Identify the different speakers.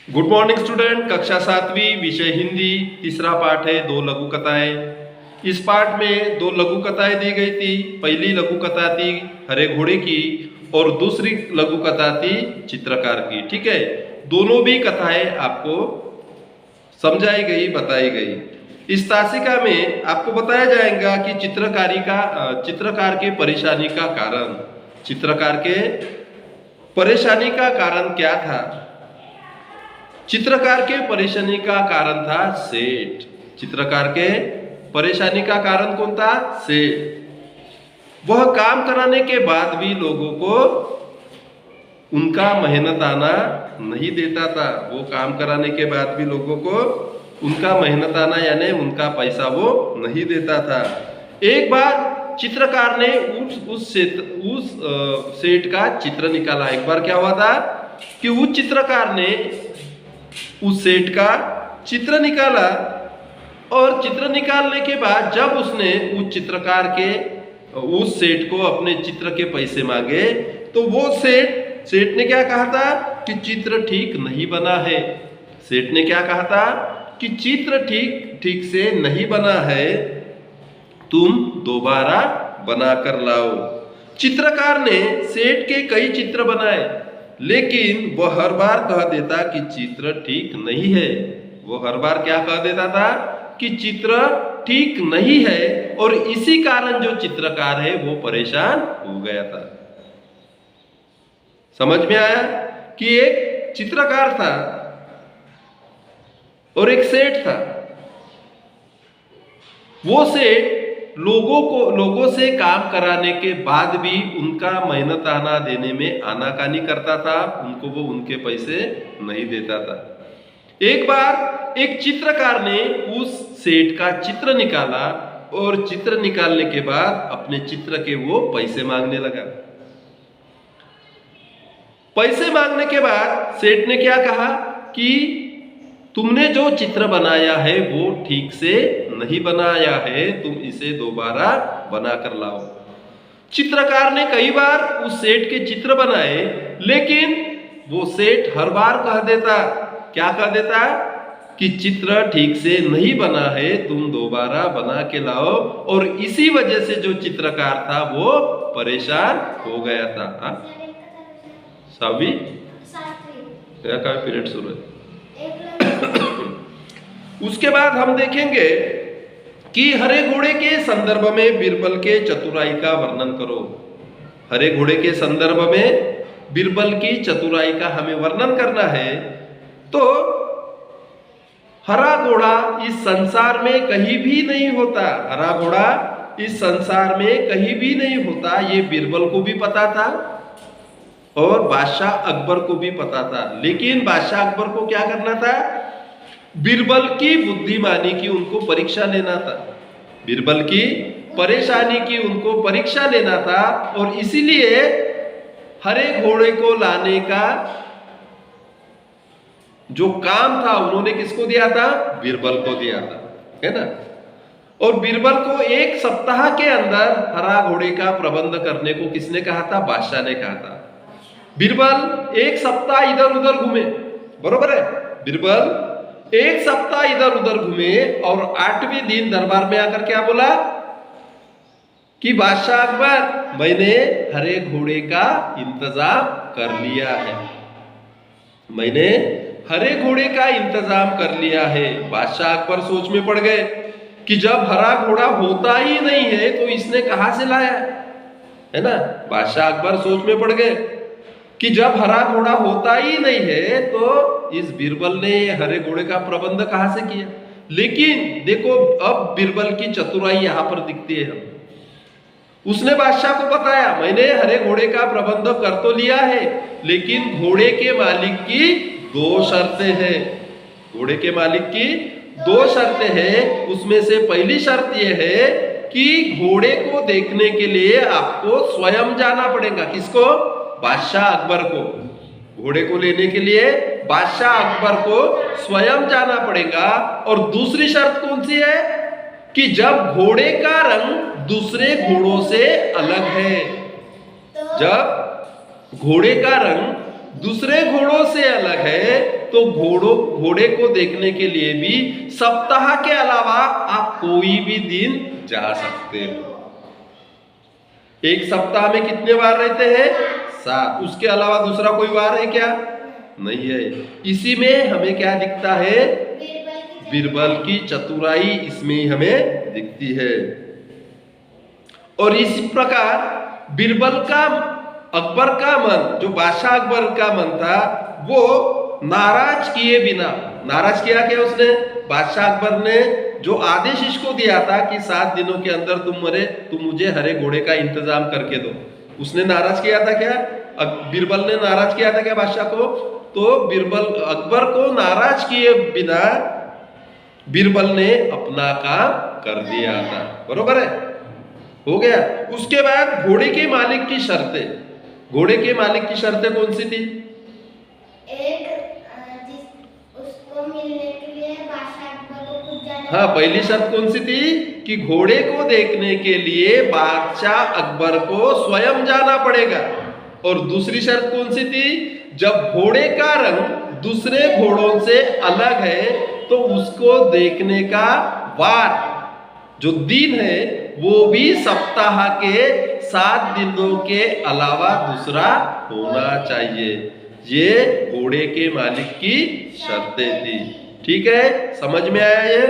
Speaker 1: Good morning student. कक्षा 7वीं, विषय हिंदी, तीसरा पाठ है दो लघु कथाएं। इस पाठ में दो लघु कथाएं दी गई थी। पहली लघु कथा थी हरे घोड़े की और दूसरी लघु कथा थी चित्रकार की। ठीक है, दोनों भी कथाएं आपको समझाई गई, बताई गई। इस तासिका में आपको बताया जाएगा कि चित्रकार के परेशानी का कारण, चित्रकार के परेशानी का कारण क्या था। चित्रकार के परेशानी का कारण था सेठ। चित्रकार के परेशानी का कारण कौन था? सेठ। वह काम कराने के बाद भी लोगों को उनका मेहनत आना नहीं देता था। वो काम कराने के बाद भी लोगों को उनका मेहनत आना यानी उनका पैसा वो नहीं देता था। एक बार चित्रकार ने उस सेठ का चित्र निकाला। एक बार क्या हुआ था कि उस चित्रकार ने उस सेठ का चित्र निकाला और चित्र निकालने के बाद जब उसने उस सेठ को अपने चित्र के पैसे मांगे तो वो सेठ ने क्या कहा था कि चित्र ठीक नहीं बना है। सेठ ने क्या कहा था कि चित्र ठीक से नहीं बना है, तुम दोबारा बना कर लाओ। चित्रकार ने सेठ के कई चित्र बनाए, लेकिन वह हर बार कह देता कि चित्र ठीक नहीं है। वो हर बार क्या कह देता था कि चित्र ठीक नहीं है, और इसी कारण जो चित्रकार है वो परेशान हो गया था। समझ में आया कि एक चित्रकार था और एक सेठ था। वो सेठ लोगों से काम कराने के बाद भी उनका मेहनत आना देने में आनाकानी करता था, उनको वो उनके पैसे नहीं देता था। एक बार एक चित्रकार ने उस सेठ का चित्र निकाला और चित्र निकालने के बाद अपने चित्र के वो पैसे मांगने लगा। पैसे मांगने के बाद सेठ ने क्या कहा कि तुमने जो चित्र बनाया है वो ठीक से नहीं बनाया है, तुम इसे दोबारा बना कर लाओ। चित्रकार ने कई बार उस सेठ के चित्र बनाए, लेकिन वो सेठ हर बार कह देता, क्या कह देता कि चित्र ठीक से नहीं बना है, तुम दोबारा बना के लाओ। और इसी वजह से जो चित्रकार था वो परेशान हो गया था। सावी क्या पीरियड शुरू है। उसके बाद हम देखेंगे कि हरे घोड़े के संदर्भ में बीरबल के चतुराई का वर्णन करो। हरे घोड़े के संदर्भ में बीरबल की चतुराई का हमें वर्णन करना है। तो हरा घोड़ा इस संसार में कहीं भी नहीं होता। हरा घोड़ा इस संसार में कहीं भी नहीं होता। ये बीरबल को भी पता था और बादशाह अकबर को भी पता था। लेकिन बादशाह अकबर को क्या करना था? बीरबल की बुद्धिमानी की उनको परीक्षा लेना था, बीरबल की परेशानी की उनको परीक्षा लेना था। और इसीलिए हरे घोड़े को लाने का जो काम था उन्होंने किसको दिया था? बीरबल को दिया था, है ना। और बीरबल को एक सप्ताह के अंदर हरा घोड़े का प्रबंध करने को किसने कहा था? बादशाह ने कहा था। बीरबल एक सप्ताह इधर उधर घूमे, बरोबर है। बीरबल एक सप्ताह इधर उधर घूमे और 8वें दिन दरबार में आकर क्या बोला कि बादशाह अकबर, मैंने हरे घोड़े का इंतजाम कर लिया है, मैंने हरे घोड़े का इंतजाम कर लिया है। बादशाह अकबर सोच में पड़ गए कि जब हरा घोड़ा होता ही नहीं है तो इसने कहां से लाया, है ना। बादशाह अकबर सोच में पड़ गए कि जब हरा घोड़ा होता ही नहीं है तो इस बीरबल ने हरे घोड़े का प्रबंध कहां से किया। लेकिन देखो अब बीरबल की चतुराई यहां पर दिखती है। उसने बादशाह को बताया, मैंने हरे घोड़े का प्रबंध कर तो लिया है, लेकिन घोड़े के मालिक की 2 शर्तें हैं। घोड़े के मालिक की 2 शर्तें हैं। उसमें से पहली शर्त यह है कि घोड़े को देखने के लिए आपको स्वयं जाना पड़ेगा। किसको? बादशाह अकबर को। घोड़े को लेने के लिए बादशाह अकबर को स्वयं जाना पड़ेगा। और दूसरी शर्त कौन सी है कि जब घोड़े का रंग दूसरे घोड़ों से अलग है, जब घोड़े का रंग दूसरे घोड़ों से अलग है तो घोड़े को देखने के लिए भी सप्ताह के अलावा आप कोई भी दिन जा सकते हो। एक सप्ताह में कितने वार रहते हैं? 7। उसके अलावा दूसरा कोई वार है क्या? नहीं है। इसी में हमें क्या दिखता है? बीरबल की चतुराई इसमें हमें दिखती है। और इसी प्रकार बीरबल का, अकबर का मन, जो बादशाह अकबर का मन था, वो नाराज किए बिना, नाराज किया क्या उसने? बादशाह अकबर ने जो आदेश इसको दिया था कि 7 दिनों के अंदर तुम मुझे हरे घोड़े का इंतजाम करके दो, उसने नाराज किया था क्या? बीरबल ने नाराज किया था क्या बादशाह को? तो बीरबल, अकबर को नाराज किए बिना बीरबल ने अपना काम कर दिया था। बरोबर है? हो गया। उसके बाद घोड़े के मालिक की शर्तें, घोड़े के मालिक की शर्तें कौन सी थी?
Speaker 2: उसको मिलने के लिए बादशाह अकबर को खुद जाना।
Speaker 1: हाँ, पहली शर्त कौन सी थी? कि घोड़े को देखने के लिए बादशाह अकबर को स्वयं जाना पड़ेगा। और दूसरी शर्त कौन सी थी? जब घोड़े का रंग दूसरे घोड़ों से अलग है तो उसको देखने का वार, जो दिन है, वो भी सप्ताह के 7 दिनों के अलावा दूसरा होना चाहिए। ये घोड़े के मालिक की शर्तें थी। ठीक है, समझ में आया ये?